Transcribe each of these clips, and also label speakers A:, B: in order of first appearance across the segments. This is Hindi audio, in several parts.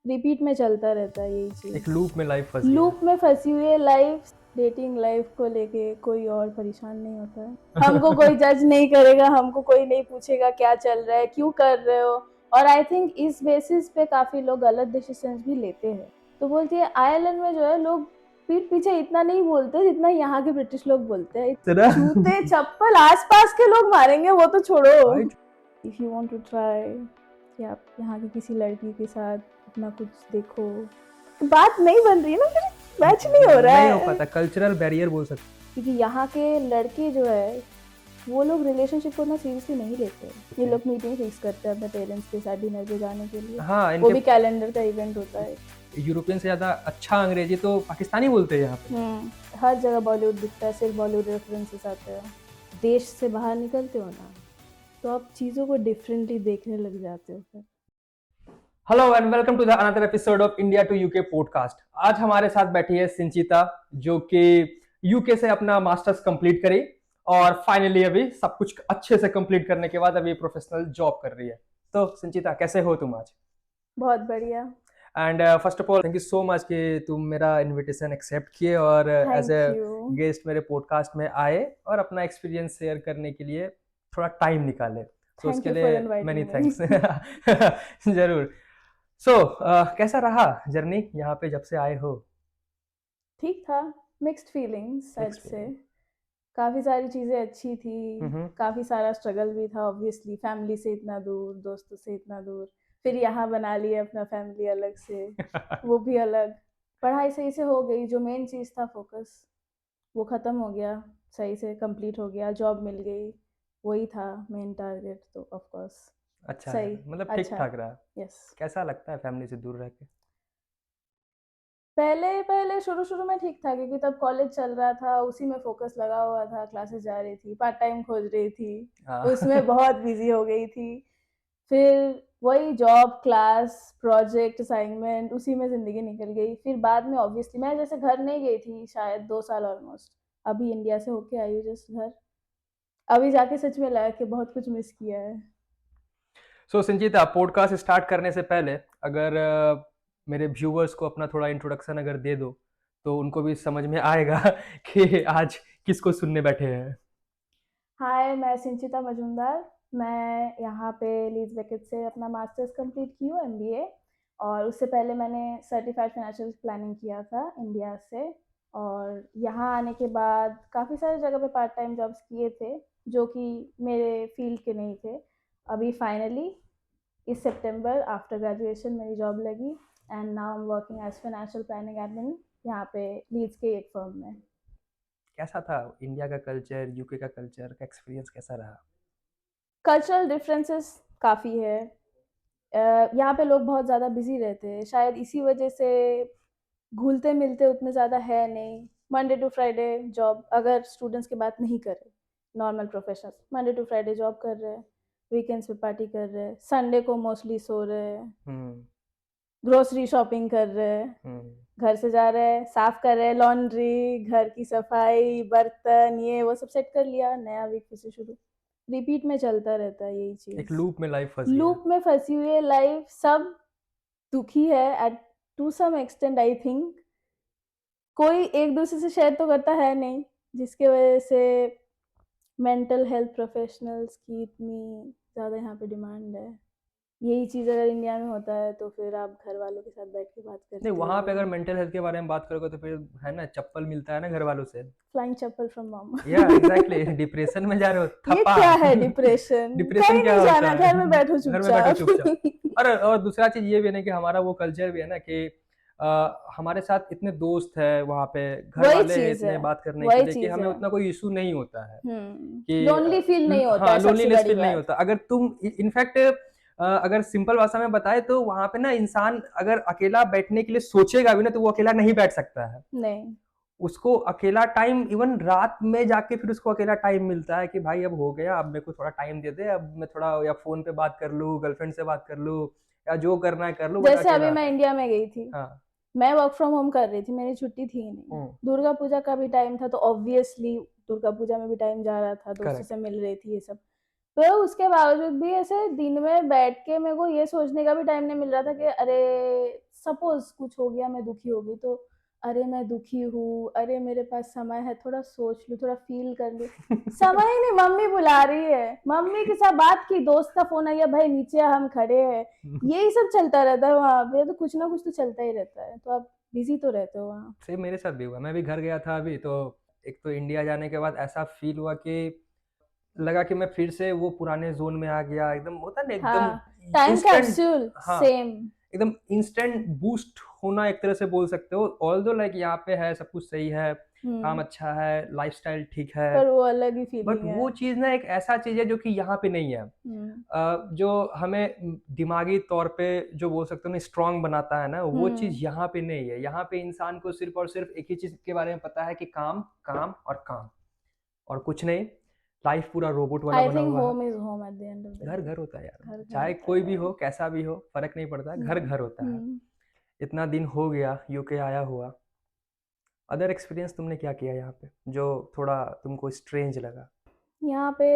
A: रिपीट में चलता रहता है यही चीज।
B: एक लूप में लाइफ फंसी
A: लूप में फंसी हुई है लाइफ। डेटिंग लाइफ को लेके कोई और परेशान नहीं होता है। हमको कोई जज नहीं करेगा, हमको कोई नहीं पूछेगा क्या चल रहा है, क्यों कर रहे हो। और आई थिंक इस बेसिस पे काफी लोग गलत डिसीजंस भी लेते हैं। तो बोलती है आयरलैंड में जो है लोग पीठ पीछे इतना नहीं बोलते जितना यहाँ के ब्रिटिश लोग बोलते हैं।
B: है।
A: जूते चप्पल आसपास के लोग मारेंगे, वो तो छोड़ो।
B: Right?
A: If you want to try कि आप यहाँ की किसी लड़की के साथ अपना कुछ देखो, बात नहीं बन रही है ना, फिर मैच नहीं हो रहा
B: नहीं हो
A: है।
B: पाता, कल्चरल बैरियर बोल सकते
A: क्योंकि यहाँ के लड़के जो है वो लोग रिलेशनशिप को ना सीरियसली नहीं लेते। ये लोग मीटिंग फिक्स करते हैं अपने पेरेंट्स के साथ डिनर पे जाने के लिए।
B: हाँ,
A: वो
B: इनके
A: भी कैलेंडर का इवेंट होता है।
B: यूरोपियन से ज्यादा अच्छा अंग्रेजी तो पाकिस्तानी बोलते हैं यहाँ पे।
A: हर जगह बॉलीवुड दिखता है, सिर्फ बॉलीवुड रेफरेंसेस आते हैं। देश से बाहर निकलते हो ना तो आप चीज़ों को डिफरेंटली देखने लग जाते हो फिर।
B: Hello and welcome to the another episode of India to UK podcast. आज हमारे साथ बैठी है सिंचिता, जो कि यूके से अपना मास्टर्स कंप्लीट करी और फाइनली अभी सब कुछ अच्छे से कंप्लीट करने के बाद अभी प्रोफेशनल जॉब कर रही है। तो सिंचिता, कैसे हो तुम आज?
A: बहुत बढ़िया।
B: And first of all thank you so much कि तुम मेरा इनविटेशन एक्सेप्ट किए और as a
A: thank you.
B: Guest मेरे पॉडकास्ट में आए और अपना एक्सपीरियंस शेयर करने के लिए थोड़ा टाइम निकाले। तो
A: थैंक
B: उसके
A: यू फॉर
B: लिए
A: इनवाइटिंग
B: मैनी
A: मी।
B: थैंक्स। जरूर। सो कैसा रहा जर्नी यहाँ पे जब से आए हो?
A: ठीक था। मिक्स्ड फीलिंग्स आज
B: Mixed
A: से।
B: feeling.
A: काफ़ी सारी चीज़ें अच्छी थी,
B: हम्म।
A: काफ़ी सारा स्ट्रगल भी था ऑब्वियसली। फैमिली से इतना दूर, दोस्तों से इतना दूर, फिर यहाँ बना लिया अपना फैमिली अलग से, वो भी अलग। पढ़ाई सही से हो गई, जो मेन चीज़ था फोकस वो ख़त्म हो गया, सही से कंप्लीट हो गया, जॉब मिल गई, वही था मेन टारगेट। तो ऑफ कोर्स
B: अच्छा है,
A: सही,
B: मतलब ठीक
A: अच्छा।
B: ठाक रहा।
A: यस।
B: कैसा लगता है फैमिली से दूर रह के?
A: पहले पहले शुरू शुरू में ठीक था, क्योंकि तब कॉलेज चल रहा था, उसी में फोकस लगा हुआ था, क्लासेस जा रही थी, पार्ट टाइम खोज रही थी, उसमें बहुत बिजी हो गई थी। फिर वही जॉब, क्लास, प्रोजेक्ट, असाइनमेंट, उसी में ज़िंदगी निकल गई। फिर बाद में ऑब्वियसली मैं जैसे घर नहीं गई थी शायद 2 साल ऑलमोस्ट। अभी इंडिया से होके आई हूँ जस्ट घर। अभी जाके सच में लगा कि बहुत कुछ मिस किया है।
B: सो संजीता, पॉडकास्ट स्टार्ट करने से पहले अगर मेरे व्यूअर्स को अपना थोड़ा इंट्रोडक्शन अगर दे दो तो उनको भी समझ में आएगा कि आज किसको सुनने बैठे हैं।
A: हाय, मैं सिंचिता मजूमदार। मैं यहाँ पे लीड्स बेकेट से अपना मास्टर्स कंप्लीट की हूँ, एमबीए। और उससे पहले मैंने सर्टिफाइड फाइनेंशियल प्लानिंग किया था इंडिया से। और यहाँ आने के बाद काफ़ी सारी जगह पे पार्ट टाइम जॉब्स किए थे जो कि मेरे फील्ड के नहीं थे। अभी फाइनली इस सितंबर आफ्टर ग्रेजुएशन मेरी जॉब लगी and now I am working as financial planning admin यहाँ पे लीड्स के एक फर्म में।
B: कैसा था इंडिया का कल्चर, यूके का कल्चर का एक्सपीरियंस कैसा रहा?
A: कल्चरल डिफरेंसेस काफ़ी है। यहाँ पे लोग बहुत ज़्यादा बिजी रहते हैं, शायद इसी वजह से घुलते मिलते उतने ज़्यादा है नहीं। मंडे टू फ्राइडे जॉब, अगर स्टूडेंट्स की बात नहीं करें, normal professionals Monday to Friday job कर रहे हैं, वीकेंड्स पे पार्टी कर रहे हैं, संडे को मोस्टली सो रहे हैं,
B: हम्म।
A: ग्रोसरी शॉपिंग कर रहे हैं,
B: हम्म।
A: घर से जा रहे हैं, साफ कर रहे हैं, लॉन्ड्री, घर की सफाई, बर्तन, ये वो सब सेट कर लिया, नया वीक फिर से शुरू। रिपीट में चलता रहता है यही
B: एक
A: चीज़।
B: लूप में लाइफ फंस गया।
A: लूप में फंसी हुई है लाइफ। सब दुखी है at to some extent I think. कोई एक दूसरे से शेयर तो करता है नहीं, जिसके वजह से मेंटल हेल्थ प्रोफेशनल्स की इतनी ज़्यादा यहाँ पे डिमांड है। यही चीज़ अगर इंडिया में होता है तो फिर आप घर वालों के साथ बैठ के बात
B: नहीं,
A: करते
B: वहां पे अगर
A: हो।
B: मेंटल हेल्थ के बारे में बात करोगे तो फिर है ना, चप्पल मिलता है ना घर वालों से।
A: Flying chappal from mom.
B: या एग्जैक्टली, डिप्रेशन में जा रहे हो,
A: ये
B: थप्पा।
A: क्या है डिप्रेशन?
B: डिप्रेशन
A: कहीं
B: क्या
A: नहीं
B: होता
A: जाना,
B: है?
A: घर में बैठो
B: घर में बैठो चुपचाप।
A: चुपचाप।
B: और दूसरा चीज ये भी है ना कि हमारा वो कल्चर भी है ना कि हमारे साथ इतने दोस्त है वहाँ पे, घर
A: वही
B: वाले हैं
A: चीज़
B: इतने
A: है,
B: बात करने के
A: वही
B: लिए कि
A: चीज़
B: हमें
A: है।
B: उतना कोई इशू नहीं होता है कि
A: लोनली फील नहीं होता
B: हाँ,
A: है, सबसे
B: लोनलीनेस
A: बड़ी
B: फील नहीं
A: बात।
B: होता। अगर तुम इनफैक्ट अगर सिंपल भाषा में बताए तो वहां पे ना इंसान अगर अकेला बैठने के लिए सोचेगा भी ना तो वो अकेला नहीं बैठ सकता है।
A: नहीं।
B: उसको अकेला टाइम इवन रात में जाके फिर उसको अकेला टाइम मिलता है कि भाई अब हो गया, अब मेरे को थोड़ा टाइम दे दे, अब मैं थोड़ा या फोन पे बात कर लूँ, गर्लफ्रेंड से बात कर लूँ, या जो करना है कर लूँ, बट
A: जैसे अभी
B: अकेला
A: मैं
B: टाइम।
A: इंडिया में गई थी,
B: हाँ।
A: मैं वर्क फ्रॉम होम कर रही थी, मेरी छुट्टी थी ही नहीं। दुर्गा पूजा का भी टाइम था तो ऑब्वियसली दुर्गा पूजा में भी टाइम जा रहा था, दोस्तों से
B: करेक्ट।
A: मिल रही थी, ये सब। तो उसके बावजूद भी ऐसे दिन में बैठ के मेरे को ये सोचने का भी टाइम नहीं मिल रहा था कि अरे सपोज कुछ हो गया, मैं दुखी हो गई तो अरे मैं दुखी हूँ, अरे मेरे पास समय है, थोड़ा सोच लूँ, थोड़ा फील कर लूँ। समय ही नहीं, मम्मी बुला रही है, मम्मी के साथ बात की, दोस्त का फोन आ गया, भाई नीचे हम खड़े हैं, यही सब चलता रहता है वहाँ पे। तो कुछ ना कुछ तो चलता ही रहता है, तो आप बिजी तो रहते हो वहाँ।
B: सेम मेरे साथ भी हुआ। मैं भी घर गया था अभी, तो एक तो इंडिया जाने के बाद ऐसा फील हुआ कि लगा कि मैं फिर से वो पुराने जोन में आ गया। एकदम होता है ना, एकदम
A: हाँ, टाइम
B: इंस्टेंट।
A: कैप्सूल
B: हाँ,
A: सेम।
B: एकदम इंस्टेंट बूस्ट होना एक तरह से बोल सकते हो। ऑल्दो लाइक यहाँ पे है, सब कुछ सही है, काम
A: हम्म।
B: अच्छा है, लाइफस्टाइल ठीक है,
A: पर वो अलग ही
B: बट
A: फीलिंग है।
B: वो चीज़ ना एक ऐसा चीज़ है जो कि यहाँ पे नहीं है।
A: हम्म।
B: जो हमें दिमागी तौर पे जो बोल सकते हो ना स्ट्रांग बनाता है ना, वो चीज़ यहाँ पे नहीं है। यहाँ पे इंसान को सिर्फ और सिर्फ एक ही चीज़ के बारे में पता है कि काम काम और काम, और कुछ नहीं। लाइफ पूरा रोबोट वाला
A: आई
B: बना
A: थिंक
B: हुआ है।
A: Home is home at the end of the
B: घर
A: डे।
B: घर होता है यार,
A: घर घर
B: चाहे
A: होता
B: कोई
A: है
B: भी
A: यार।
B: हो, कैसा भी हो, फर्क नहीं पड़ता, घर घर होता है।
A: हम्म।
B: इतना दिन हो गया यूके आया हुआ। अदर एक्सपीरियंस तुमने क्या किया यहाँ पे जो थोड़ा तुमको स्ट्रेंज लगा?
A: यहाँ पे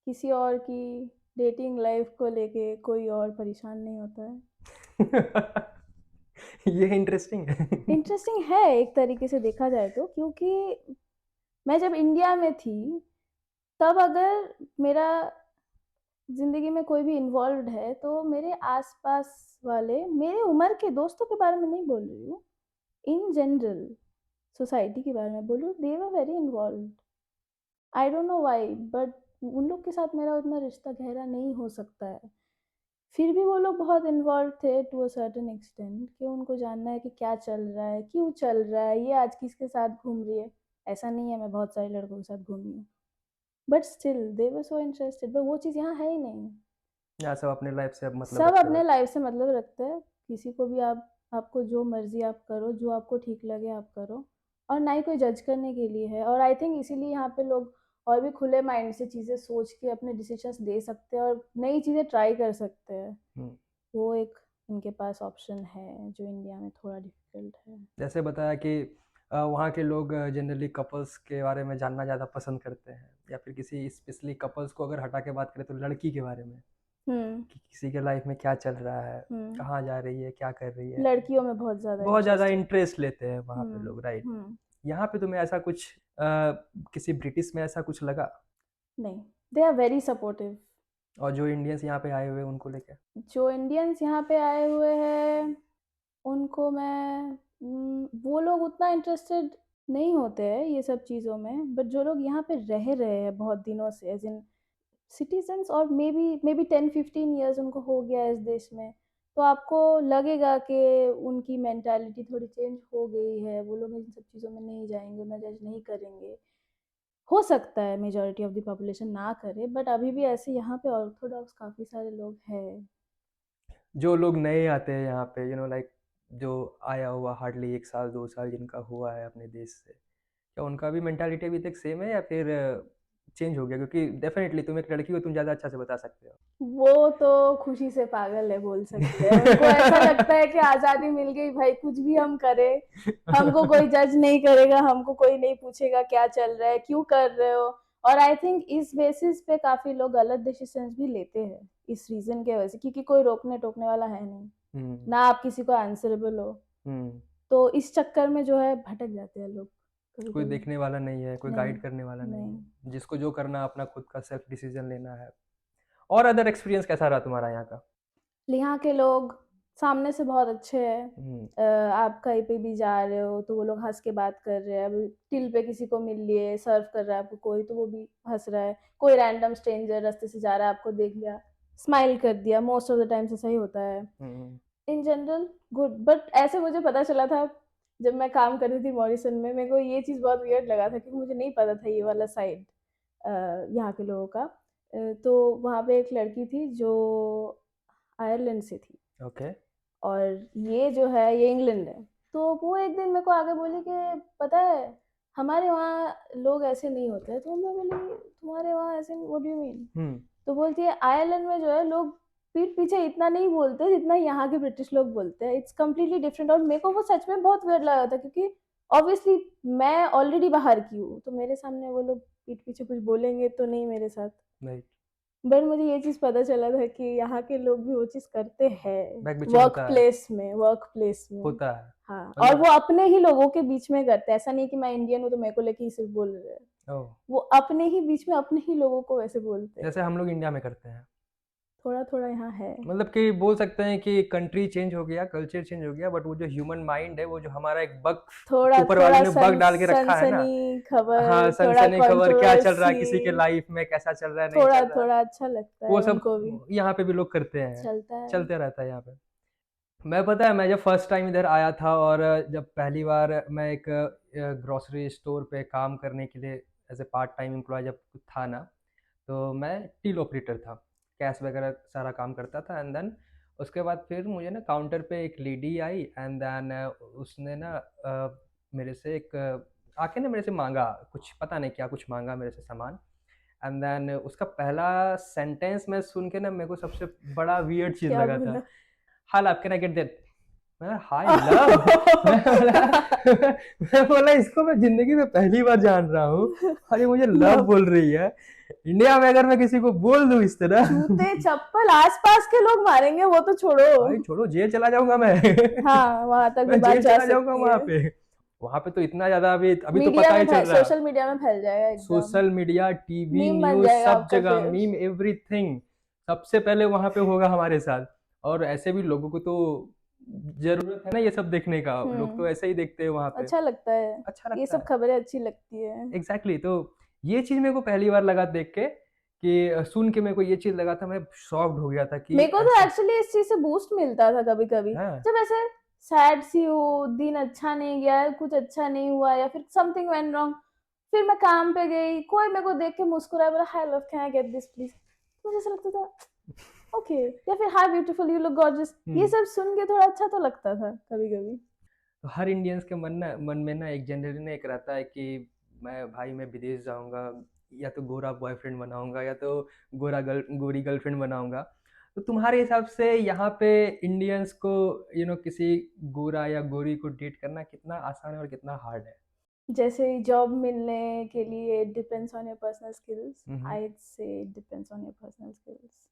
A: किसी और की डेटिंग लाइफ को लेके कोई और परेशान नहीं होता है।
B: ये इंटरेस्टिंग है।
A: इंटरेस्टिंग है एक तरीके से देखा जाए तो, क्योंकि मैं जब इंडिया में थी तब अगर मेरा जिंदगी में कोई भी इन्वॉल्व है तो मेरे आसपास वाले, मेरे उम्र के दोस्तों के बारे में नहीं बोल रही हूँ, इन जनरल सोसाइटी के बारे में बोल रही हूँ, they were very involve. I don't know why, but उन लोग के साथ मेरा उतना रिश्ता गहरा नहीं हो सकता है। फिर भी वो लोग बहुत इन्वॉल्व थे टू अ सर्टेन एक्सटेंट, कि उनको जानना है कि क्या चल रहा है, क्यों चल रहा है, ये आज किसके साथ घूम रही है। ऐसा नहीं है मैं बहुत सारे लड़कों के साथ घूमी हूँ, but still they were so interested. But वो चीज़ यहाँ है ही नहीं।
B: यहाँ सब अपने लाइफ से अब मतलब
A: सब
B: रखते
A: अपने
B: बस।
A: लाइफ से मतलब रखते हैं। किसी को भी आप, आपको जो मर्जी आप करो, जो आपको ठीक लगे आप करो, और ना ही कोई जज करने के लिए है। और आई थिंक इसीलिए यहाँ पे लोग और भी खुले माइंड से चीज़ें सोच के अपने डिसीजंस दे सकते हैं और नई चीज़ें ट्राई कर सकते हैं।
B: हम्म।
A: वो एक इनके पास ऑप्शन है जो इंडिया में थोड़ा डिफिकल्ट है।
B: जैसे बताया कि वहाँ के लोग जनरली कपल्स के बारे में जानना ज़्यादा पसंद करते हैं, या फिर किसी स्पेशली कपल्स को अगर हटा के बात करें तो लड़की के बारे में,
A: हम्म।
B: कि किसी के लाइफ में क्या चल रहा है,
A: हम्म।
B: कहाँ जा रही है, क्या कर रही है।
A: लड़कियों में बहुत ज़्यादा
B: बहुत ज़्यादा
A: इंटरेस्टेड।
B: इंटरेस्ट लेते हैं वहाँ पे
A: हम्म।
B: लोग, राइट?
A: हम्म।
B: यहाँ पे तुम्हें ऐसा कुछ किसी ब्रिटिश में ऐसा कुछ लगा?
A: नहीं, दे आर वेरी सपोर्टिव।
B: और जो इंडियंस यहाँ पे आए हुए हैं उनको लेके?
A: जो इंडियंस यहाँ पे आए हुए हैं उनको मैं वो लोग उतना इंटरेस्टेड नहीं होते हैं ये सब चीज़ों में, बट जो लोग यहाँ पे रह रहे हैं बहुत दिनों से, एज इन सिटीजन्स, और मे बी 10-15 ईयर्स उनको हो गया है इस देश में, तो आपको लगेगा कि उनकी मेंटालिटी थोड़ी चेंज हो गई है। वो लोग इन सब चीज़ों में नहीं जाएंगे, उन्हें जज नहीं करेंगे। हो सकता है मेजॉरिटी ऑफ द पॉपुलेशन ना करे, बट अभी भी ऐसे यहाँ पे ऑर्थोडॉक्स काफ़ी सारे लोग हैं।
B: जो लोग नए आते हैं यहाँ पे, लाइक जो आया हुआ हार्डली 1 साल 2 साल जिनका हुआ है अपने देश से, क्या उनका भी मेंटालिटी अभी तक सेम है या फिर चेंज हो गया? क्योंकि डेफिनेटली तुम एक लड़की हो, तुम ज़्यादा अच्छा से बता सकते हो।
A: वो तो खुशी से पागल है बोल सकते हैं। उनको ऐसा लगता है कि आज़ादी मिल गई भाई, कुछ भी हम करें, हमको कोई जज नहीं करेगा, हमको कोई नहीं पूछेगा क्या चल रहा है, क्यों कर रहे हो। और आई थिंक इस बेसिस पे काफ़ी लोग गलत डिसीजंस भी लेते हैं, इस रीज़न के वजह से, क्योंकि कोई रोकने टोकने वाला है नहीं,
B: हम्म।
A: ना आप किसी को आंसरेबल हो।
B: हम्म।
A: तो इस चक्कर में जो है भटक जाते हैं लोग कभी
B: कोई
A: कभी।
B: देखने वाला नहीं है, कोई
A: नहीं।
B: गाइड करने वाला नहीं
A: नहीं।
B: है, जिसको जो करना अपना खुद का सेल्फ डिसीजन लेना है। और अदर एक्सपीरियंस कैसा रहा तुम्हारा यहाँ का?
A: यहाँ के लोग सामने से बहुत अच्छे हैं।
B: हम्म।
A: आप कहीं पे भी जा रहे हो तो वो लोग हंस के बात कर रहे हैं। अभी टिल पे किसी को मिल लिए, सर्व कर रहा है आपको कोई, तो वो भी हंस रहा है। कोई रैंडम स्ट्रेंजर रास्ते से जा रहा है, आपको देख लिया, स्माइल कर दिया। मोस्ट ऑफ द टाइम्स ऐसा ही होता है।
B: Hmm.
A: In general good. But ऐसे मुझे पता चला था जब मैं काम करती थी मॉरिसन में, मेरे को ये चीज़ बहुत वियर्ड लगा था क्योंकि मुझे नहीं पता था ये वाला साइड यहाँ के लोगों का। तो वहाँ पे एक लड़की थी जो आयरलैंड से थी,
B: ओके।
A: और ये जो है ये इंग्लैंड है। तो वो एक दिन मेरे को आगे बोली कि पता है हमारे वहाँ लोग ऐसे नहीं होते हैं। तो मैं बोली तुम्हारे वहाँ ऐसे, व्हाट डू यू मीन?
B: हम्म।
A: तो बोलती है आयरलैंड में जो है लोग पीठ पीछे इतना नहीं बोलते जितना यहाँ के ब्रिटिश लोग बोलते हैं। It's completely different. और मेरे को वो सच में बहुत वियर्ड लगा था क्योंकि ऑब्वियसली मैं ऑलरेडी बाहर की हूँ, तो मेरे सामने वो लोग पीठ पीछे कुछ बोलेंगे तो नहीं मेरे साथ।
B: नहीं।
A: बट मुझे ये चीज़ पता चला था कि यहाँ के लोग भी वो चीज़ करते हैं,
B: बैक बिचिंग होता है,
A: वर्क प्लेस में।
B: होता है।
A: हाँ, और
B: मतलब
A: वो अपने ही लोगों के बीच में करते हैं, ऐसा नहीं कि मैं इंडियन हूँ तो मेरे को लेके ही सिर्फ बोल रहे हैं।
B: ओह!
A: वो अपने ही बीच में अपने ही लोगों को वैसे बोलते हैं।
B: जैसे हम लोग इंडिया में करते हैं।
A: थोड़ा-थोड़ा यहाँ है।
B: मतलब कि बोल सकते हैं कि कंट्री चेंज हो गया, कल्चर चेंज हो गया, बट वो जो ह्यूमन माइंड है, वो जो हमारा एक बग ऊपर वाले
A: थोड़ा-थोड़ा
B: ने बग डाल के रखा है ना,
A: सनसनी
B: हाँ,
A: खबर, थोड़ा
B: सनसनी खबर क्या चल रहा है
A: कंट्रोवर्सी,
B: किसी के लाइफ में, कैसा चल रहा है, नहीं चल रहा है,
A: थोड़ा-थोड़ा अच्छा लगता
B: वो
A: है
B: सब
A: उनको भी।
B: यहाँ पे भी लोग करते हैं,
A: चलता है।
B: चलते रहता है यहाँ पे। मैं पता है मैं जब फर्स्ट टाइम इधर आया था और जब पहली बार मैं एक ग्रोसरी स्टोर पे काम करने के लिए as a part time employee जब था ना, तो मैं टिल ऑपरेटर था। कैश वगैरह सारा काम करता था एंड देन उसके बाद फिर मुझे ना काउंटर पे एक लेडी आई एंड देन उसने ना मेरे से एक आके ना मेरे से माँगा कुछ पता नहीं क्या कुछ माँगा मेरे से सामान एंड देन उसका पहला सेंटेंस मैं सुन के ना मेरे को सबसे बड़ा वियर्ड चीज़
A: क्या
B: लगा था।
A: बोला?
B: Hi love can I get that? मैं हाय लव मैं बोला मैं बोला इसको मैं ज़िंदगी में पहली बार जान रहा हूँ और ये मुझे लव
A: लव
B: बोल रही है। इंडिया में अगर मैं किसी को बोल दूँ इस तरह
A: जूते चप्पल आस-पास के लोग मारेंगे वो तो छोड़ो।
B: भाई छोड़ो जेल चला जाऊँगा मैं।
A: हाँ, वहाँ तक भी
B: मैं
A: बात
B: जेल
A: जा
B: चला जाऊँगा
A: सकती
B: वहाँ
A: है।
B: पे। वहाँ पे तो इतना ज़्यादा अभी अभी तो
A: मीडिया
B: पता ही
A: में
B: चल रहा है।
A: सोशल मीडिया में फैल जाएगा एकदम।
B: सोशल मीडिया, टीवी,
A: मीम बन
B: न्यूज़
A: जाएगा
B: सब
A: आपका
B: जगह
A: फेस।
B: मीम एवरीथिंग सबसे पहले वहाँ पे होगा हमारे साथ। और ऐसे भी लोगों को तो ज़रूरत है ना ये सब देखने का। लोग तो
A: हुँ,
B: ऐसे ही देखते हैं वहाँ पे।
A: अच्छा लगता है।
B: अच्छा
A: ये
B: लगता
A: सब
B: है।
A: खबरें अच्छी लगती है।
B: एग्ज़ैक्टली तो ये चीज़ मेरे को पहली बार लगा देख के कि सुन के मेरे को ये चीज़ लगा था मैं शॉक्ड हो गया था कि
A: मेरे को तो
B: ऐसा
A: एक्चुअली इस चीज़ से बूस्ट मिलता था कभी-कभी।
B: है।
A: जब ऐसे सैड सी हूँ, दिन अच्छा नहीं गया, कुछ अच्छा नहीं हुआ या फिर समथिंग वेंट रॉन्ग, फिर मैं काम पे गई, कोई मेरे को देख के मुस्कुराया, बोला hi love can I get this please? तो मुझे ऐसा लगता था ओके या फिर hi beautiful you look gorgeous ये
B: हुँ।
A: सब सुन के थोड़ा अच्छा तो लगता था कभी-कभी।
B: तो हर इंडियंस के मन में ना एक जनरली ना एक रहता है कि मैं विदेश जाऊँगा या तो गोरा बॉयफ्रेंड बनाऊँगा या तो गोरी गर्लफ्रेंड बनाऊँगा। तो तुम्हारे हिसाब से यहाँ पे इंडियंस को किसी गोरा या गोरी को डेट करना कितना आसान है और कितना हार्ड है?
A: जैसे जॉब मिलने के लिए depends on your personal skills,
B: hmm, hmm.
A: I say depends on your personal skills.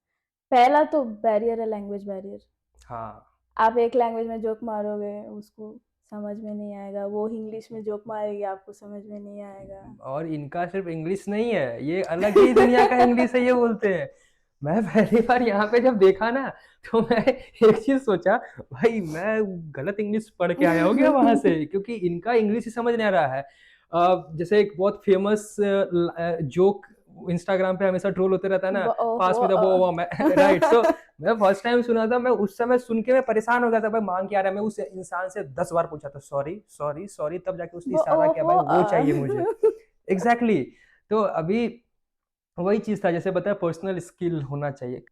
A: पहला तो बैरियर है लैंग्वेज बैरियर।
B: हाँ,
A: आप एक लैंग्वेज में जोक मारोगे, उसको समझ में नहीं आएगा, वो इंग्लिश में जोक मारेगी, आपको समझ में नहीं आएगा।
B: और इनका सिर्फ़ इंग्लिश नहीं है, ये अलग ही दुनिया का इंग्लिश है ये बोलते हैं। मैं पहली बार यहाँ पे जब देखा ना तो मैं एक चीज़ सोचा भाई मैं गलत इंग्लिश पढ़ के आया हूँ क्या वहाँ से? क्योंकि इनका इंग्लिश ही समझ नहीं आ रहा है। जैसे एक बहुत फ़ेमस जोक इंस्टाग्राम पे हमेशा ट्रोल होते रहता है ना, पास
A: ओहो
B: में द वो मैं राइट सो मैं फर्स्ट टाइम सुना था मैं उस समय सुन के मैं परेशान हो गया था भाई माँग क्या रहा है? मैं उस इंसान से 10 बार पूछा था सॉरी, सॉरी, सॉरी तब जाके उसने इशारा किया
A: ओहो
B: भाई वो चाहिए मुझे। एग्ज़ैक्टली तो अभी वही चीज़ था जैसे बताया पर्सनल स्किल होना चाहिए।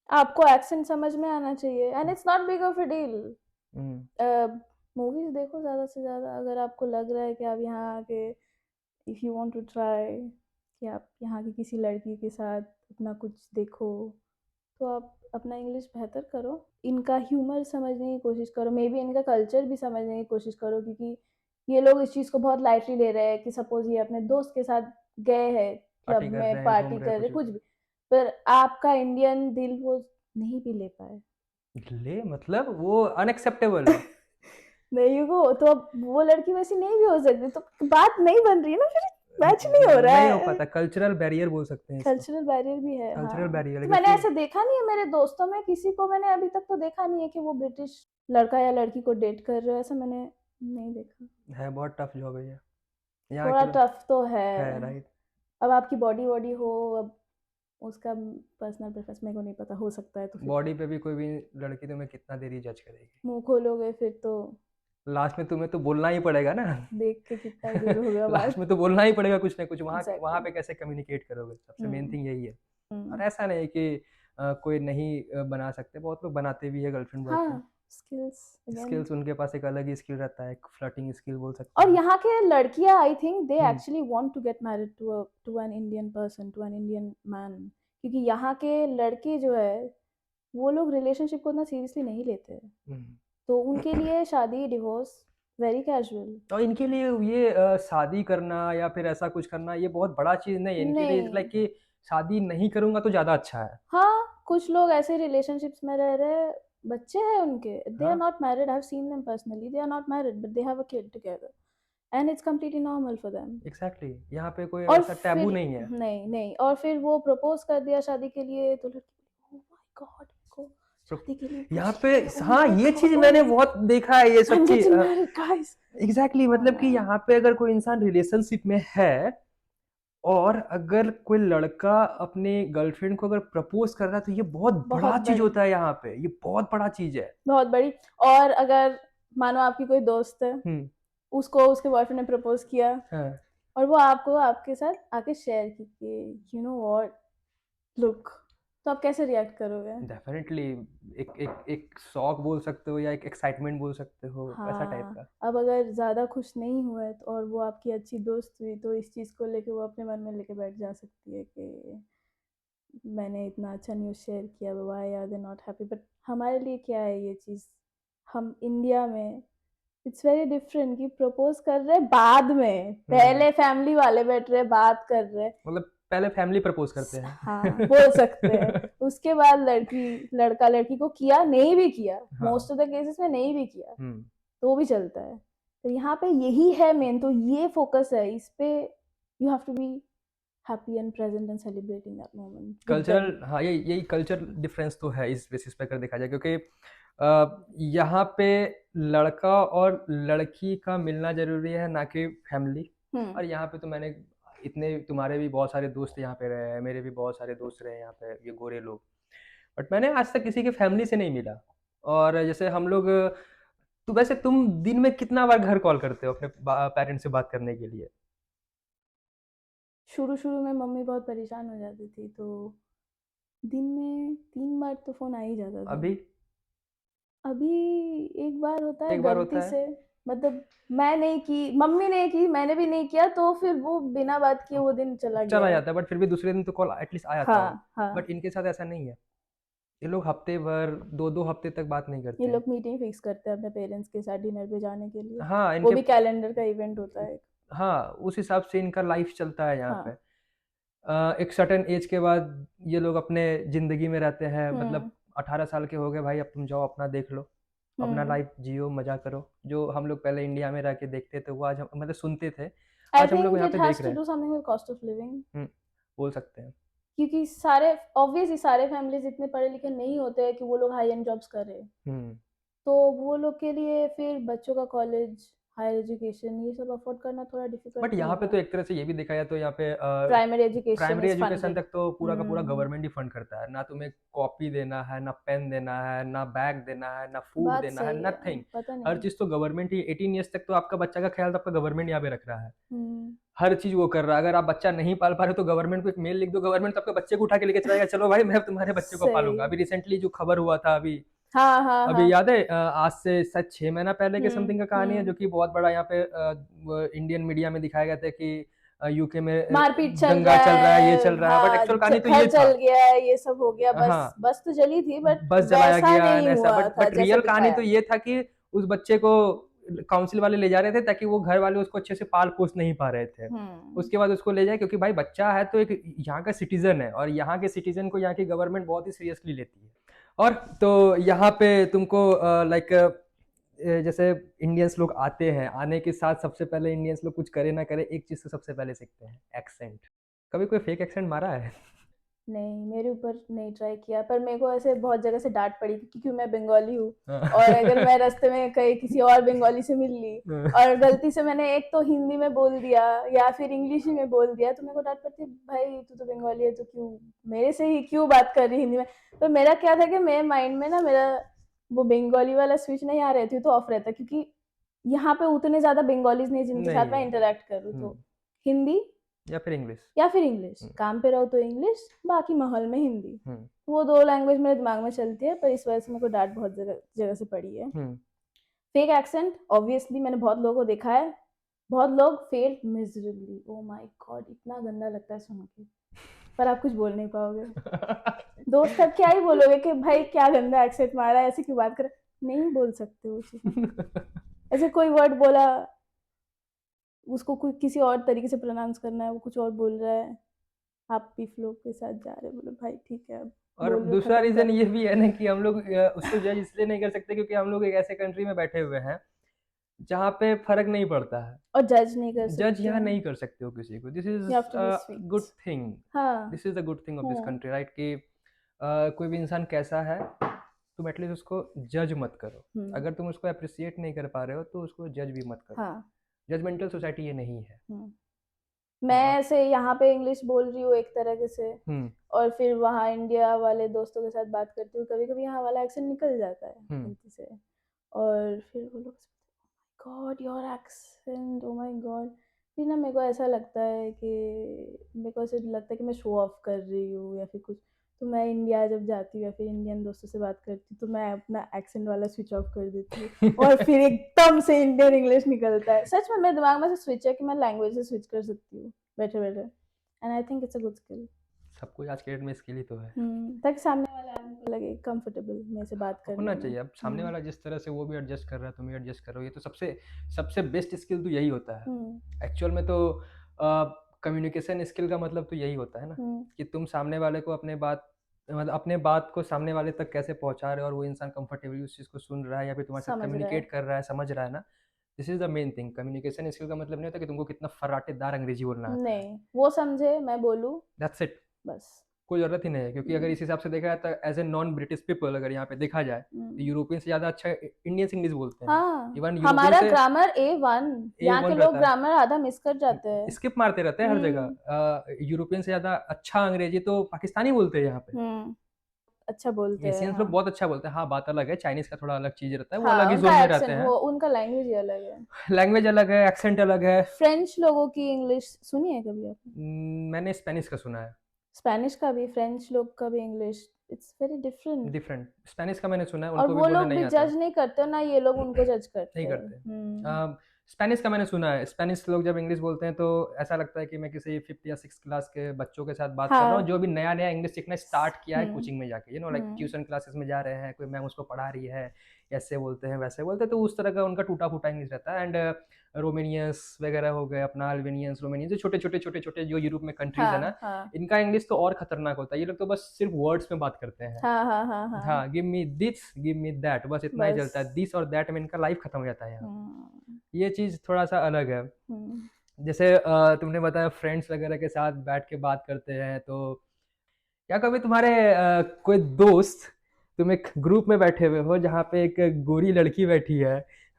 A: आपको एक्सेंट समझ में आना चाहिए and it's not big of a deal.
B: Hmm,
A: movies देखो ज़्यादा से ज़्यादा अगर आपको लग रहा है कि आप यहाँ आके if you want to try कि आप यहाँ की किसी लड़की के साथ अपना कुछ देखो, तो आप अपना इंग्लिश बेहतर करो। इनका ह्यूमर समझने की कोशिश करो, मेबी इनका कल्चर भी समझने की कोशिश करो क्योंकि ये लोग इस चीज़ को बहुत लाइटली ले रहे हैं कि सपोज़ ये अपने दोस्त के साथ गए हैं क्लब
B: पार्टी कर
A: में,
B: रहे हैं, घूम
A: पार्टी
B: रहे हैं,
A: कर रहे
B: कुछ
A: हैं,
B: भी
A: कुछ
B: कर
A: भी। पर आपका इंडियन दिल वो नहीं भी ले पाए।
B: ले मतलब वो अनएक्सेप्टेबल है।
A: देयर यू गो तो अब वो लड़की वैसी नहीं भी हो सकती, तो बात नहीं बन रही है ना फिर मैच नहीं हो रहा
B: नहीं हो
A: है।
B: पाता कल्चरल बैरियर बोल सकते हैं इसको।
A: कल्चरल बैरियर भी है,
B: कल्चरल
A: हाँ।
B: बैरियर है
A: तो मैंने
B: क्योंकि
A: ऐसे देखा नहीं है मेरे दोस्तों में किसी को मैंने अभी तक तो देखा नहीं है कि वो ब्रिटिश लड़का या लड़की को डेट कर रहे हो, ऐसा मैंने नहीं देखा।
B: है बहुत टफ जॉब है ये। यहाँ
A: थोड़ा
B: के लोग
A: टफ तो
B: है
A: है।
B: राइट।
A: अब आपकी बॉडी-वॉडी हो, अब उसका पर्सनल प्रेफरेंस मेरे को नहीं पता, हो सकता है तो फिर
B: बॉडी पे भी कोई भी लड़की तुम्हें कितना देर ही जज करेगी।
A: मुँह खोलोगे फिर तो
B: लास्ट में तुम्हें तो बोलना ही पड़ेगा ना।
A: देख के कितना ही दूर होगा
B: लास्ट
A: बात।
B: में तो बोलना ही पड़ेगा कुछ ना कुछ वहाँ वहाँ
A: एग्ज़ैक्टली।
B: पे कैसे कम्युनिकेट करोगे सबसे मेन
A: हुँ,
B: थिंग यही है। और
A: हुँ।
B: ऐसा नहीं कि कोई नहीं बना सकते बहुत लोग बनाते भी है गर्लफ्रेंड बॉयफ्रेंड।
A: हाँ, स्किल्स अगेन
B: स्किल्स उनके पास एक अलग ही स्किल रहता है एक फ्लर्टिंग स्किल बोल सकते
A: और
B: हैं।
A: यहाँ के लड़कियाँ आई थिंक दे
B: हुँ,
A: actually want to get married to an Indian person, to an Indian man क्योंकि यहाँ के लड़के जो है, वो लोग रिलेशनशिप को उतना सीरियसली नहीं लेते हैं।
B: हुँ।
A: तो उनके लिए शादी, डिवोर्स वेरी कैजुअल।
B: और इनके लिए ये शादी करना या फिर ऐसा कुछ करना ये बहुत बड़ा चीज़ नहीं है। इनके लिए इट्स लाइक
A: नहीं,
B: कि शादी नहीं करूंगा तो ज्यादा अच्छा है।
A: हाँ, कुछ लोग ऐसे रिलेशनशिप्स में रह रहे हैं, बच्चे हैं उनके, दे आर
B: हाँ
A: not married, I have seen them personally, they are not married but they have a kid together and it's completely normal for them.
B: Exactly exactly. यहाँ पे कोई
A: और
B: ऐसा टैबू
A: फिर
B: नहीं है।
A: नहीं नहीं, और फिर वो प्रपोज कर दिया शादी के लिए तो लड़की, ओह माय गॉड, को शादी के लिए
B: यहाँ
A: पूछ
B: पे
A: रही है, ओह
B: हाँ
A: माय
B: ये चीज
A: गॉड, ओह
B: मैंने
A: माय
B: बहुत
A: गॉड,
B: देखा है ये
A: आई
B: सब
A: एम
B: चीज।
A: Getting married guys.
B: एग्जैक्टली
A: हाँ
B: मतलब कि
A: मैन,
B: यहाँ पे अगर कोई इंसान रिलेशनशिप में है और अगर कोई लड़का अपने गर्लफ्रेंड को अगर प्रपोज कर रहा है तो ये बहुत
A: बहुत
B: बड़ा चीज
A: बड़ी,
B: होता है। यहाँ पे ये बहुत बड़ा चीज है।
A: बहुत बड़ी। और अगर मानो आपकी कोई दोस्त है,
B: हम्म।
A: उसको उसके बॉयफ्रेंड ने प्रपोज किया
B: हाँ
A: और वो आपको आपके साथ आके शेयर की कि यू नो व्हाट, लुक, तो आप कैसे रिएक्ट करोगे?
B: डेफिनेटली एक एक एक शौक बोल सकते हो या एक एक्साइटमेंट बोल सकते हो, वैसा टाइप
A: हाँ,
B: का।
A: अब अगर ज़्यादा खुश नहीं हुए तो और वो आपकी अच्छी दोस्त हुई तो इस चीज़ को लेके वो अपने मन में लेके बैठ जा सकती है कि मैंने इतना अच्छा न्यूज़ शेयर किया, why are they not happy. But हमारे लिए क्या है ये चीज़, हम इंडिया में इट्स वेरी डिफरेंट कि प्रपोज कर रहे बाद में, पहले फैमिली वाले बैठ रहे बात कर रहे,
B: मतलब पहले फैमिली प्रपोज करते
A: हाँ
B: हैं।
A: बोल सकते हैं, उसके बाद लड़की लड़का लड़की को किया नहीं भी किया,
B: हाँ।
A: मोस्ट ऑफ द केसेस में नहीं भी किया
B: हम्म।
A: तो वो भी चलता है। तो यहाँ पे यही है मेन, तो ये फोकस है इस पे, you have to be happy and present and celebrating that moment with them.
B: Cultural हाँ यही कल्चर डिफरेंस तो है इस बेसिस पे अगर देखा जाए, क्योंकि यहाँ पे लड़का और लड़की का मिलना जरूरी है ना कि फैमिली। और यहाँ पे तो मैंने इतने तुम्हारे भी बहुत सारे दोस्त यहाँ पे रहे हैं, मेरे भी बहुत सारे दोस्त रहे हैं यहाँ पे, ये गोरे लोग। बट मैंने आज तक किसी के फैमिली से नहीं मिला। और जैसे हम लोग, तो वैसे तुम दिन में कितना बार घर कॉल करते हो अपने पेरेंट्स से बात करने के लिए?
A: शुरू शुरू में मम्मी बहुत परेशान हो जाती थी तो दिन में 3 बार तो फोन आ ही जाता था।
B: अभी
A: अभी एक बार होता है
B: एक बार
A: गलती
B: होता है?
A: से, मतलब मैं नहीं की, मम्मी ने की, मैंने भी नहीं किया, तो फिर वो बिना बात किए वो दिन चला
B: चला
A: गया है।
B: जाता है, बट फिर भी दूसरे दिन तो कॉल एटलीस्ट आ जाता होगा।
A: हाँ हाँ,
B: बट इनके साथ ऐसा नहीं है। ये लोग हफ्ते भर, दो दो हफ्ते तक बात नहीं
A: ये
B: करते हैं।
A: लोग मीटिंग फिक्स करते हैं अपने पेरेंट्स के साथ डिनर पे जाने के लिए,
B: हाँ
A: वो
B: इनके,
A: भी कैलेंडर का इवेंट होता है।
B: हाँ उस हिसाब से इनका लाइफ चलता है यहाँ पे।
A: हाँ।
B: एक सर्टेन एज के बाद ये लोग अपने जिंदगी में रहते हैं,
A: हम्म
B: मतलब 18 साल के हो गए भाई, अब तुम जाओ अपना देख लो, अपना
A: हम्म।
B: लाइफ जियो, मजा करो। जो हम लोग पहले इंडिया में रह के देखते थे वो आज हम मतलब सुनते थे,
A: आई
B: आज हम लोग
A: थिंक
B: यहाँ
A: इट
B: पे देख
A: हैज
B: रहे
A: टू
B: हैं।
A: Do something with cost of living,
B: बोल सकते हैं।
A: क्योंकि सारे ऑब्वियसली सारे फैमिलीज इतने पढ़े लिखे नहीं होते हैं कि वो लोग हाई एंड जॉब्स करें,
B: हम्म।
A: तो वो लोग के लिए फिर बच्चों का कॉलेज, हायर एजुकेशन, ये सब अफोर्ड करना थोड़ा
B: बट
A: डिफिकल्ट ही
B: यहाँ पे तो
A: होगा।
B: एक तरह से ये भी देखा जाए तो यहाँ पे
A: primary education
B: primary
A: is
B: education
A: funded.
B: तक तो पूरा का पूरा
A: हम्म,
B: गवर्नमेंट ही फंड करता है। ना तुम्हें कॉपी देना है, ना पेन देना है, ना बैग देना है, ना फूड
A: बात
B: देना है,
A: सही है,
B: नथिंग।
A: पता
B: हर
A: नहीं।
B: चीज़ तो गवर्नमेंट ही, 18 ईयर्स तक तो आपका बच्चा का ख्याल तो आपका गवर्नमेंट यहाँ पे रख रहा है।
A: हम्म,
B: हर चीज़ वो कर रहा है। अगर आप बच्चा नहीं पाल पा रहे हो तो गवर्नमेंट को एक मेल लिख दो, गवर्नमेंट तो आपके बच्चे को उठा के लेके चलाएगा, चलो भाई मैं तुम्हारे बच्चे को
A: सही।
B: पालूंगा। अभी रिसेंटली जो खबर हुआ था अभी,
A: हाँ हाँ हाँ।
B: अभी याद है आज से शायद 6 महीना पहले के समथिंग का कहानी है, जो
A: हम्म।
B: कि बहुत बड़ा यहाँ पे इंडियन मीडिया में दिखाया गया था कि यूके में
A: मारपीट चल
B: दंगा
A: रहा
B: चल रहा है, ये
A: है,
B: चल रहा है। बट
A: हाँ,
B: एक्चुअल कहानी तो
A: घर
B: ये था।
A: जल गया है, ये सब हो गया, बस
B: हाँ
A: बस तो जली थी बट
B: बस जलाया
A: वैसा
B: गया
A: नहीं
B: ऐसा,
A: हुआ था
B: बट
A: जैसा
B: रियल कहानी
A: दिखाया।
B: तो ये था कि उस बच्चे को काउंसिल वाले ले जा रहे थे ताकि वो घर वाले उसको अच्छे से पाल पोस नहीं पा रहे थे।
A: हम्म।
B: उसके बाद उसको ले जाए, क्योंकि भाई बच्चा है तो एक यहाँ का सिटीजन है, और यहाँ के सिटीजन को यहाँ की गवर्नमेंट बहुत ही सीरियसली लेती है। और तो यहाँ पे तुमको लाइक जैसे इंडियंस लोग आते हैं, आने के साथ सबसे पहले इंडियंस लोग कुछ करे ना करे एक चीज तो सबसे पहले सीखते हैं, एक्सेंट। कभी कोई फेक एक्सेंट मारा है?
A: नहीं, मेरे ऊपर नहीं ट्राई किया, पर मेरे को ऐसे बहुत जगह से डांट पड़ी थी क्योंकि मैं बंगाली हूँ, और अगर मैं रास्ते में कहीं किसी और बंगाली से मिल ली और गलती से मैंने एक तो हिंदी में बोल दिया या फिर इंग्लिश ही में बोल दिया तो मेरे को डांट पड़ती, भाई तू तो बंगाली है तो क्यों मेरे से ही क्यों बात कर रही हिंदी में। तो मेरा क्या था कि मेरे माइंड में ना मेरा वो बंगाली वाला स्विच नहीं आ रही थी तो ऑफ रहता, क्योंकि यहाँ पे उतने ज्यादा बंगालीज नहीं जिनके साथ
B: नहीं
A: मैं
B: है।
A: इंटरेक्ट करूँ, तो हिंदी
B: या फिर इंग्लिश।
A: या फिर इंग्लिश,
B: हम्म।
A: काम पे रहो तो इंग्लिश, बाकी माहौल में हिंदी,
B: हम्म।
A: वो दो लैंग्वेज मेरे दिमाग में चलती है, पर इस वजह से मेरे को डांट बहुत जगह जगह से पड़ी है।
B: हम्म।
A: फेक एक्सेंट ऑब्वियसली मैंने बहुत लोगों को देखा है, बहुत लोग fail miserably, oh my God इतना गंदा लगता है सुन के, पर आप कुछ बोल नहीं पाओगे। दोस्त अब क्या ही बोलोगे कि भाई क्या गंदा एक्सेंट मारा है, ऐसे क्यों बात कर, नहीं बोल सकते वो चीज़। ऐसे कोई वर्ड बोला, उसको कोई किसी और तरीके से प्रोनाउंस करना है, वो कुछ और बोल रहा है, आप भी फ्लो के साथ जा रहे हो, बोलो भाई ठीक है अब
B: और
A: बोल रहे हो,
B: दूसरा
A: खत्म
B: रीजन
A: करो।
B: ये भी है ना कि हम लोग उसको जज इसलिए नहीं कर सकते क्योंकि हम लोग एक ऐसे कंट्री में बैठे हुए हैं जहाँ पे फर्क नहीं पड़ता है।
A: और जज नहीं कर
B: जज
A: सकते
B: यहाँ
A: हैं,
B: नहीं कर सकते हो किसी को। This
A: you
B: is
A: have to be
B: good
A: sweet.
B: Thing.
A: हाँ।
B: This is the good thing of this
A: hmm.
B: Country, right? कि कोई भी इंसान कैसा है तुम एटलीस्ट उसको जज मत करो।
A: हम्म।
B: अगर तुम उसको अप्रिसिएट नहीं कर पा रहे हो तो उसको जज भी मत करो।
A: हाँ।
B: जजमेंटल सोसाइटी ये नहीं है।
A: मैं
B: अब
A: ऐसे यहाँ पे इंग्लिश बोल रही हूँ एक तरीके से,
B: हम्म
A: और फिर वहाँ इंडिया वाले दोस्तों के साथ बात करती हूँ, कभी कभी यहाँ वाला एक्सेंट निकल जाता है
B: हम्म
A: गलती से, और फिर वो लोग God your accent, oh my God. फिर ना मेरे को ऐसा लगता है कि मेरे को ऐसे लगता है कि मैं शो ऑफ कर रही हूँ या फिर कुछ। तो मैं इंडिया जब जाती हूँ या फिर इंडियन दोस्तों से बात करती हूँ तो मैं अपना एक्सेंट वाला स्विच ऑफ कर देती हूँ और फिर एकदम से इंडियन इंग्लिश निकलता है। सच में मेरे दिमाग में से स्विच है कि मैं लैंग्वेज से स्विच कर सकती हूँ बैठे बैठे, and I think it's a good skill.
B: सब कुछ आज के डेट में स्किल ही तो है।
A: ताकि सामने वाले आदमी को लगे कंफर्टेबल मेरे से बात
B: होना
A: करने में।
B: चाहिए। अब सामने वाला जिस तरह से वो भी एडजस्ट कर रहा है तुम भी एडजस्ट करो, ये तो सबसे सबसे बेस्ट स्किल तो यही होता
A: हम्म।
B: है एक्चुअल में। तो कम्युनिकेशन स्किल का मतलब तो यही होता है ना
A: हम्म।
B: कि तुम सामने वाले को अपने बात मतलब अपने बात को सामने वाले तक कैसे पहुंचा रहे हो और वो इंसान कंफर्टेबली उस चीज़ को सुन रहा है या फिर तुम्हारे साथ
A: समझ रहा है।
B: कम्युनिकेट कर रहा है, समझ रहा है ना। This is the main thing. Communication skill का मतलब नहीं होता कि तुमको कितना फर्राटेदार अंग्रेजी बोलना आता है।
A: नहीं, वो समझे मैं बोलूँ
B: दैट्स इट।
A: बस।
B: कोई ज़रूरत ही नहीं है क्योंकि अगर
A: हम्म।
B: इस हिसाब से देखा जाए तो as a non British people अगर यहाँ पे देखा जाए तो
A: हम्म।
B: यूरोपियन से ज़्यादा अच्छा इंडियंस इंग्लिश बोलते हैं।
A: हाँ,
B: इवन यूरोपियन
A: हमारा
B: से
A: ग्रामर A1।
B: ए
A: यहाँ के
B: वन
A: लोग
B: रहता है,
A: ग्रामर आधा मिस कर जाते हैं।
B: स्किप मारते रहते हैं हर
A: हम्म।
B: जगह। यूरोपियन से ज़्यादा अच्छा अंग्रेजी तो पाकिस्तानी बोलते हैं यहाँ पे।
A: हम्म। अच्छा बोलते हैं,
B: एशियंस लोग
A: हाँ।
B: बहुत अच्छा बोलते हैं। हाँ बात अलग है, चाइनीज़ का थोड़ा अलग चीज़ रहता है, वो अलग
A: हाँ,
B: ही जोन
A: उनका
B: में रहते
A: एक्सेंट,
B: हैं।
A: वो उनका लैंग्वेज ही अलग है।
B: लैंग्वेज अलग है, एक्सेंट अलग है।
A: फ्रेंच लोगों की इंग्लिश सुनी है कभी आपने?
B: मैंने स्पेनिश का सुना है।
A: स्पेनिश का भी, फ्रेंच लोग का भी English, it's very different.
B: Different. Spanish का मैंने सुना है,
A: और
B: उनको भी
A: वो
B: बोलने
A: लोग भी
B: नहीं आता।
A: जज नहीं करते ना, ये लोग उनको जज
B: नहीं
A: करते हैं।
B: करते। स्पेनिश का मैंने सुना है। स्पेनिश लोग जब इंग्लिश बोलते हैं तो ऐसा लगता है कि मैं किसी 5th या 6th क्लास के बच्चों के साथ बात कर रहा हूँ
A: हाँ।
B: जो भी नया नया इंग्लिश सीखना स्टार्ट किया है
A: हम्म।
B: कोचिंग में जाके, लाइक
A: हम्म।
B: ट्यूशन क्लासेस में जा रहे हैं, कोई मैम उसको पढ़ा रही है, ऐसे बोलते हैं वैसे बोलते हैं, तो उस तरह का उनका टूटा फूटा इंग्लिश रहता है। एंड रोमेनियंस वगैरह हो गए, अपना अल्बेनियंस, रोमेनियंस, जो छोटे छोटे छोटे छोटे जो यूरोप में कंट्रीज है ना,
A: हाँ। हाँ।
B: इनका इंग्लिश तो और खतरनाक होता है। ये लोग तो बस सिर्फ वर्ड्स में बात करते हैं।
A: हाँ। हाँ। हाँ। हाँ।
B: हाँ, give me this, give me that, बस इतना ही
A: बस।
B: चलता है। दिस और दैट में इनका लाइफ खत्म हो जाता है यहाँ पे।
A: हम्म।
B: ये चीज़ थोड़ा सा अलग है।
A: हम्म।
B: जैसे तुमने बताया फ्रेंड्स वगैरह के साथ बैठ के बात करते हैं, तो क्या कभी तुम्हारे कोई दोस्त, तुम एक ग्रुप में बैठे हुए हो जहाँ पे एक गोरी लड़की बैठी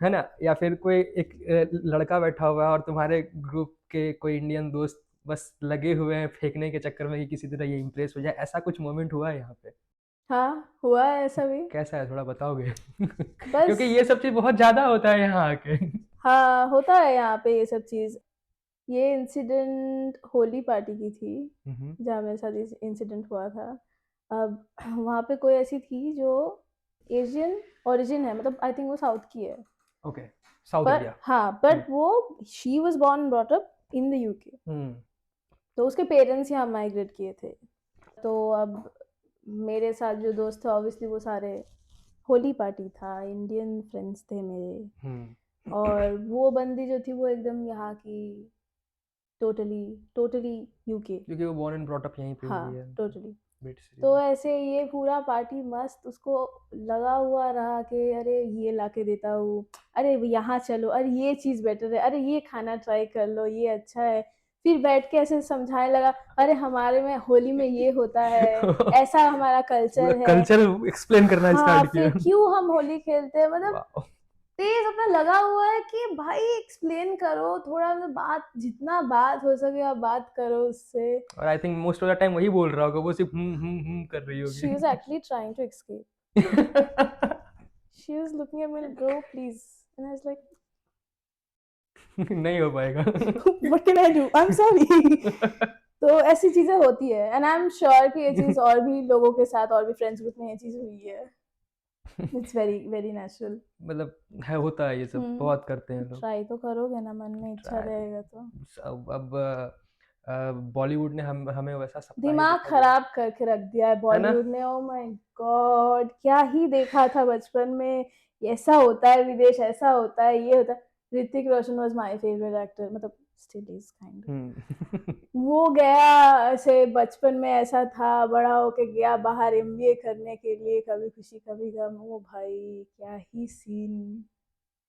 B: है ना, या फिर कोई एक लड़का बैठा हुआ है और तुम्हारे ग्रुप के कोई इंडियन दोस्त बस लगे हुए हैं फेंकने के चक्कर में कि किसी तरह ये इम्प्रेस हो जाए, ऐसा कुछ मोमेंट हुआ है यहाँ पे?
A: हाँ, हुआ है ऐसा भी।
B: कैसा है, थोड़ा बताओगे?
A: बस।
B: क्योंकि ये सब चीज़ बहुत ज़्यादा होता है यहाँ आके।
A: हाँ, होता है यहाँ पे ये सब चीज़। ये इंसिडेंट होली पार्टी की थी
B: हम्म,
A: जहाँ मेरे साथ इंसिडेंट हुआ था। अब वहाँ पे कोई ऐसी थी जो एशियन ओरिजिन है, मतलब आई थिंक वो साउथ की है।
B: ओके, साउथ
A: पर
B: इंडिया।
A: हाँ, बट वो she was born brought up in the UK.
B: हम्म
A: तो उसके पेरेंट्स यहाँ माइग्रेट किए थे। तो अब मेरे साथ जो दोस्त थे ऑब्वियसली वो सारे, होली पार्टी था, इंडियन फ्रेंड्स थे मेरे,
B: हम्म
A: और वो बंदी जो थी वो एकदम यहाँ की, टोटली टोटली यूके।
B: क्योंकि वो बोर्न एंड ब्रॉट अप यहीं पे हुई
A: हाँ,
B: है।
A: टोटली।
B: ब्रिटिश
A: तो
B: सिटीजन।
A: ऐसे ये पूरा पार्टी मस्त उसको लगा हुआ रहा कि अरे ये ला के देता हूँ, अरे यहाँ चलो, अरे ये चीज़ बेटर है, अरे ये खाना ट्राई कर लो, ये अच्छा है। फिर बैठ के ऐसे समझाने लगा, अरे हमारे में होली में ये होता है, ऐसा हमारा
B: पूरा
A: कल्चर है।
B: कल्चर एक्सप्लेन करना
A: हाँ,
B: स्टार्ट किया।
A: फिर क्यों हम होली खेलते हैं, मतलब
B: वाह।
A: तेज अपना लगा हुआ है कि भाई एक्सप्लेन करो थोड़ा, मतलब बात, जितना बात हो सके आप बात करो उससे।
B: और I think most of the time वही बोल रहा होगा, वो सिर्फ कर रही
A: शी वाज
B: होगी।
A: Actually trying to escape. She was looking at me like, bro, please. And I was like,
B: नहीं हो पाएगा।
A: what can I do? I'm sorry. तो ऐसी चीजें होती है, एंड आई एम श्योर कि ये चीज और भी लोगों के साथ, और भी फ्रेंड्स ग्रुप में ये चीज हुई है। It's very very natural.
B: मतलब है, होता है ये सब, बहुत करते हैं लोग।
A: ट्राई तो करोगे ना, मन में इच्छा
B: ट्राई।
A: रहेगा तो।
B: अब बॉलीवुड ने हमें वैसा सपना ही
A: दिमाग
B: दिखा दिया
A: खराब करके रख दिया है
B: है ना।
A: बॉलीवुड ने। ओ माय गॉड, क्या ही देखा था बचपन में, ऐसा होता है विदेश, ऐसा होता है, ये होता है। Hrithik Roshan was my favourite actor, मतलब स्टिल इज काइंड।
B: हम्म।
A: वो गया ऐसे बचपन में ऐसा था, बड़ा होके गया बाहर एमबीए करने के लिए, कभी खुशी कभी गम। ओ भाई क्या ही सीन,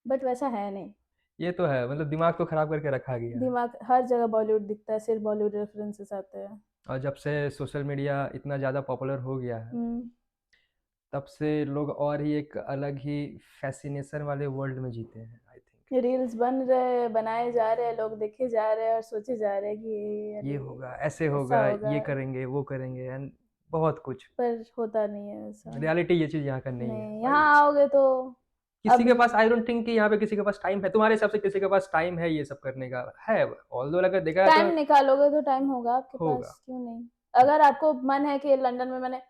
A: बट वैसा है नहीं।
B: ये तो है, मतलब दिमाग तो खराब करके रखा गया है।
A: दिमाग हर जगह बॉलीवुड दिखता है, सिर्फ बॉलीवुड रेफरेंसेस आते हैं।
B: और जब से सोशल मीडिया इतना ज़्यादा पॉपुलर हो गया है,
A: हम्म।
B: तब से लोग और ही एक अलग ही फैसिनेशन वाले वर्ल्ड में जीते हैं, आई थिंक।
A: रील्स बन रहे, बनाए जा रहे हैं, लोग देखे जा रहे हैं और सोचे जा रहे हैं कि
B: ये
A: अरे
B: होगा, ऐसे
A: ऐसा
B: होगा,
A: होगा,
B: ये करेंगे, वो करेंगे, एंड बहुत कुछ।
A: पर होता नहीं है ऐसा।
B: रियलिटी ये चीज़ यहाँ का नहीं है
A: नहीं,
B: भाई।
A: यहाँ आओगे तो
B: किसी
A: अब
B: के पास, आई डोंट थिंक कि यहाँ पे किसी के पास टाइम है। तुम्हारे हिसाब से किसी के पास टाइम है ये सब करने का? है, ऑल्दो अगर देखा जाए
A: टाइम
B: तो
A: निकालोगे तो टाइम होगा आपके
B: होगा।
A: पास, क्यों नहीं। अगर आपको मन है कि लंदन में, मैंने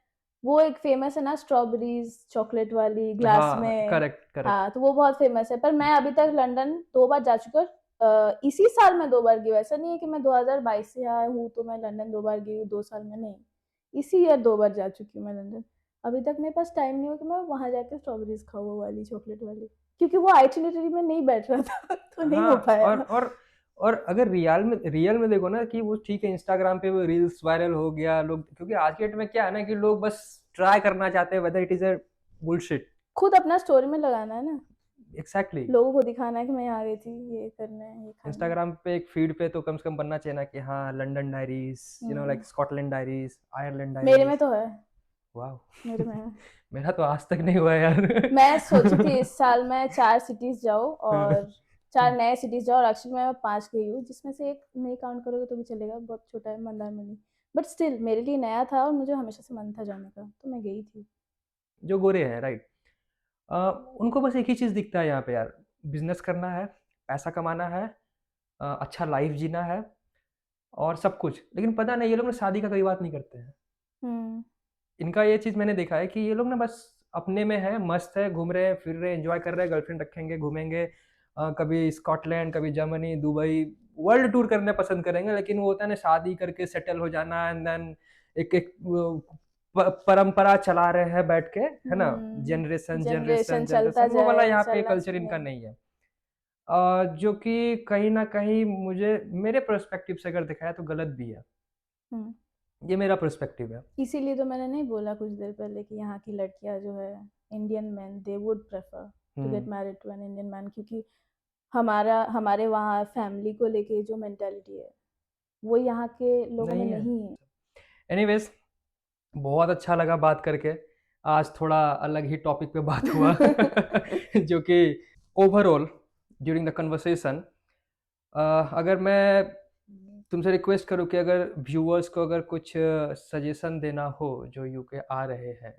A: वो एक फेमस है ना स्ट्रॉबेरीज चॉकलेट वाली ग्लास
B: हाँ,
A: में।
B: Correct correct.
A: हाँ, तो वो बहुत फेमस है, पर मैं अभी तक लंदन 2 बार जा चुकी हूँ। इसी साल में 2 बार गई हूँ। ऐसा नहीं है कि मैं 2022 से आई हूँ तो मैं लंदन 2 बार गई हूँ 2 साल में, नहीं। इसी ईयर 2 बार जा चुकी हूँ मैं लंदन। अभी तक मेरे पास टाइम नहीं हो कि मैं वहां जाके स्ट्रॉबेरीज खाऊँ, वो वाली चॉकलेट वाली, क्योंकि वो आइटिनरी में नहीं बैठ रहा था तो नहीं हो
B: हाँ,
A: पाया।
B: और अगर रियल में देखो ना कि वो ठीक है, इंस्टाग्राम पे वो रील्स वायरल हो गया लोग, क्योंकि आज के डेट में क्या है ना कि लोग बस ट्राई करना चाहते हैं whether it is a bullshit.
A: खुद अपना स्टोरी में लगाना है ना,
B: एग्जैक्टली।
A: लोगों को दिखाना है कि मैं यहाँ गई थी, ये करना है, ये खाना है।
B: इंस्टाग्राम पे एक फीड पे तो कम से कम बनना चाहिए ना कि हाँ, लंदन डायरीज,
A: हम्म।
B: लाइक स्कॉटलैंड डायरीज, आयरलैंड
A: मेरे में
B: डायरीज।
A: तो है।
B: वाह।
A: मेरे में है।
B: मेरा तो आज तक नहीं हुआ यार।
A: मैं सोची थी इस साल मैं 4 सिटीज जाऊँ, और 4 नए सिटीज जाऊँ, और एक्चुअली मैं 5 गई हूँ, जिसमें से एक नहीं काउंट करोगे तो भी चलेगा, बहुत छोटा है, मंदारमनी। बट स्टिल मेरे लिए नया था और मुझे हमेशा से मन था जाने का, तो मैं गई थी।
B: जो गोरे हैं, राइट। उनको बस एक ही चीज़ दिखता है यहाँ पे यार, बिजनेस करना है, पैसा कमाना है, अच्छा लाइफ जीना है, और सब कुछ। लेकिन पता नहीं ये लोग ना शादी का कोई बात नहीं करते हैं।
A: हम्म।
B: इनका ये चीज़ मैंने देखा है कि ये लोग ना बस अपने में है, मस्त है, घूम रहे हैं, फिर रहे हैं, एंजॉय कर रहे हैं, गर्लफ्रेंड रखेंगे, घूमेंगे, कभी स्कॉटलैंड, कभी जर्मनी, दुबई, वर्ल्ड टूर करना पसंद करेंगे। लेकिन वो होता है ना, शादी करके सेटल हो जाना, एंड देन एक एक परंपरा चला रहे हैं बैठ के, है ना, जनरेशन जनरेशन
A: जनरेशन चलता
B: जनरेशन, वो वाला
A: जाए,
B: यहाँ पे
A: चलना
B: कल्चर इनका
A: नहीं।
B: नहीं है। जो कि कहीं ना कहीं मुझे, मेरे पर्सपेक्टिव से अगर देखा है तो गलत भी है।
A: हम्म।
B: ये मेरा पर्सपेक्टिव है।
A: इसीलिए तो मैंने नहीं बोला कुछ देर पहले कि यहाँ की लड़कियां जो है, Indian man they would prefer to get
B: hmm.
A: Married to an Indian man, क्योंकि हमारे वहाँ फैमिली को लेके जो मेंटालिटी है वो यहाँ के लोगों में
B: नहीं है।
A: नहीं है।
B: एनीवेज, बहुत अच्छा लगा बात करके। आज थोड़ा अलग ही टॉपिक पे बात हुआ। जो कि ओवरऑल ड्यूरिंग द कन्वर्सेशन, अगर मैं तुमसे रिक्वेस्ट करूँ कि अगर व्यूअर्स को अगर कुछ सजेशन देना हो जो यूके आ रहे हैं,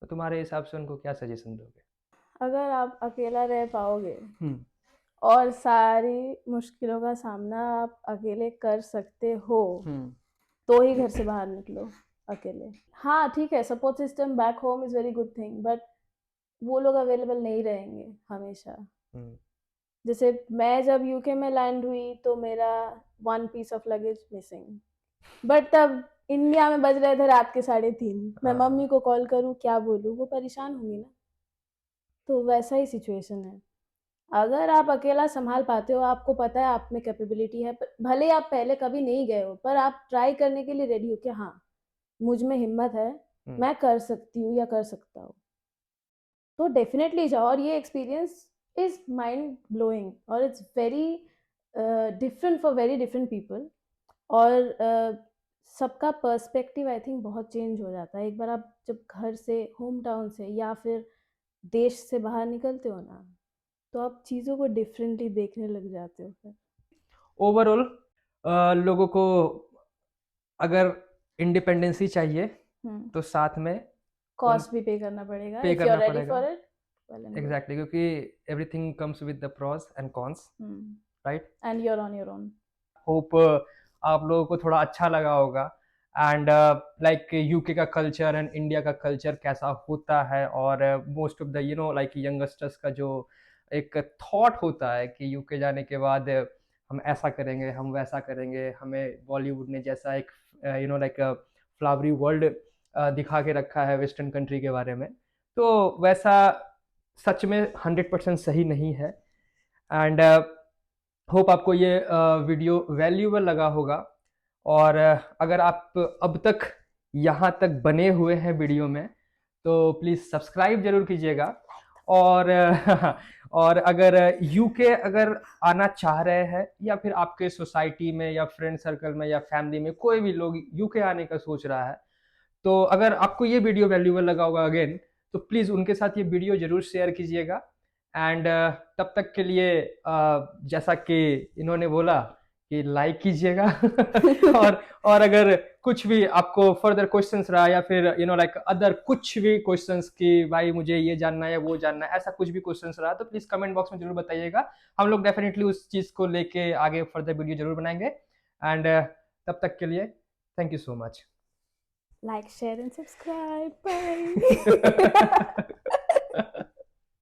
B: तो तुम्हारे हिसाब से उनको क्या सजेशन दोगे?
A: अगर आप अकेला रह पाओगे
B: हम्म।
A: और सारी मुश्किलों का सामना आप अकेले कर सकते हो,
B: हम्म।
A: तो ही घर से बाहर निकलो अकेले। हाँ ठीक है, support system back home is very good thing, but वो लोग अवेलेबल नहीं रहेंगे हमेशा।
B: हम्म।
A: जैसे मैं जब यूके में लैंड हुई तो मेरा 1 piece of luggage missing, but तब इंडिया में बज रहे थे रात के 3:30। मैं मम्मी
B: हाँ।
A: को कॉल करूँ, क्या बोलूँ, वो परेशान होंगी ना। तो वैसा ही सिचुएशन है। अगर आप अकेला संभाल पाते हो, आपको पता है आप में कैपेबिलिटी है, भले आप पहले कभी नहीं गए हो, पर आप ट्राई करने के लिए रेडी हो कि हाँ मुझ में हिम्मत है,
B: हम्म।
A: मैं कर सकती हूँ या कर सकता हूँ, तो डेफिनेटली जाओ। और ये एक्सपीरियंस इज माइंड ब्लोइंग, और it's very different for very different people. और सबका पर्सपेक्टिव आई थिंक बहुत चेंज हो जाता है एक बार आप जब घर से, होम टाउन से या फिर देश से बाहर निकलते हो ना, तो आप चीज़ों को डिफरेंटली देखने लग जाते हो फिर।
B: ओवरऑल लोगों को अगर इंडिपेंडेंसी चाहिए,
A: हम्म।
B: तो साथ में उन
A: कॉस्ट भी पे करना पड़ेगा,
B: पे
A: इफ यू आर
B: करना
A: रेडी
B: पड़ेगा।
A: For it, well and good.
B: Exactly, क्योंकि everything comes with the pros and cons, right.
A: And you are on your own.
B: Hope आप लोगों को थोड़ा अच्छा लगा होगा, एंड लाइक यूके का कल्चर एंड इंडिया का कल्चर कैसा होता है, और most of the like youngsters का जो एक थॉट होता है कि यूके जाने के बाद हम ऐसा करेंगे, हम वैसा करेंगे, हमें बॉलीवुड ने जैसा एक लाइक फ्लावरी वर्ल्ड दिखा के रखा है वेस्टर्न कंट्री के बारे में, तो वैसा सच में 100% सही नहीं है। एंड होप आपको ये वीडियो वैल्यूएबल लगा होगा। और अगर आप अब तक यहाँ तक बने हुए हैं वीडियो में तो प्लीज़ सब्सक्राइब जरूर कीजिएगा। और और अगर यूके अगर आना चाह रहे हैं या फिर आपके सोसाइटी में या फ्रेंड सर्कल में या फैमिली में कोई भी लोग यूके आने का सोच रहा है, तो अगर आपको ये वीडियो वैल्यूएबल लगा होगा अगेन, तो प्लीज़ उनके साथ ये वीडियो ज़रूर शेयर कीजिएगा। एंड तब तक के लिए जैसा कि इन्होंने बोला कि लाइक कीजिएगा। और अगर कुछ भी आपको फर्दर क्वेश्चंस रहा या फिर लाइक अदर कुछ भी क्वेश्चंस कि भाई मुझे ये जानना है वो जानना है, ऐसा कुछ भी क्वेश्चंस रहा तो प्लीज़ कमेंट बॉक्स में जरूर बताइएगा। हम लोग डेफिनेटली उस चीज़ को लेके आगे फर्दर वीडियो जरूर बनाएंगे। एंड तब तक के लिए thank you so much.
A: Like, share, and subscribe. Bye.